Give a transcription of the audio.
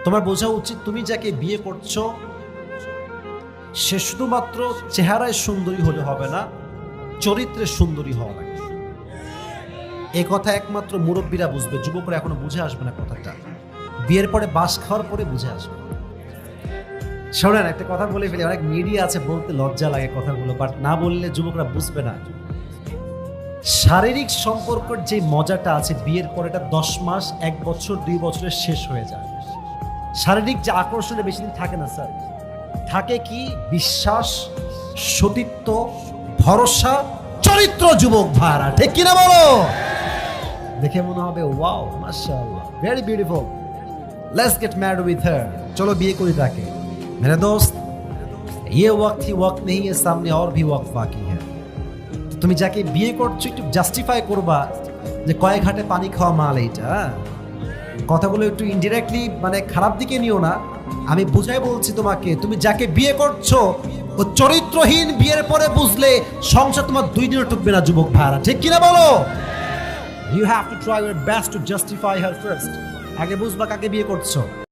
তোমার বোঝা উচিত তুমি যাকে বিয়ে করছো সে শুধুমাত্র চেহারায় সুন্দরী হলে হবে না, চরিত্রের সুন্দরী হওয়া লাগবে। এই কথা একমাত্র মুরব্বীরা বুঝবে, যুবকরা এখনো বুঝে আসবে না কথাটা। বিয়ের পরে বাস খাওয়ার পরে বুঝে আসবে। শোনেন, একটা কথা বলে ফেলি, অনেক মিডিয়া আছে বলতে লজ্জা লাগে কথাগুলো, বাট না বললে যুবকরা বুঝবে না। শারীরিক সম্পর্কের যে মজাটা আছে বিয়ের পরে, এটা 10 মাস, 1 বছর, 2 বছরে শেষ হয়ে যায়। শারীরিক যে আকর্ষণে বেশি দিন থাকে না স্যার, থাকে কি বিশ্বাস, সতীত্ব, ভরসা, চরিত্র। যুবক ভাড়া ঠিক কিনা বলো? দেখে মনে হবে ওয়াও মাশাআল্লাহ, very beautiful, let's get married with her, চলো বিয়ে করি তাকে। मेरे दोस्त, ये वक्त ही वक्त नहीं है, सामने और भी वक्त बाकी है। তুমি যাকে বিয়ে করছো একটু জাস্টিফাই করবা যে কয়েক ঘাটে পানি খাওয়া মাল এইটা। কথাগুলো একটু ইনডিরেক্টলি মানে খারাপ দিকে নিও না, আমি বুঝাই বলছি তোমাকে। তুমি যাকে বিয়ে করছো ও চরিত্রহীন, বিয়ের পরে বুঝলে সংসার তোমার 2 দিনও টুকবে না যুবক ভাইরা, ঠিক কিনা বলো? You have to try your best to justify her first. আগে বুঝবা কাকে বিয়ে করছো।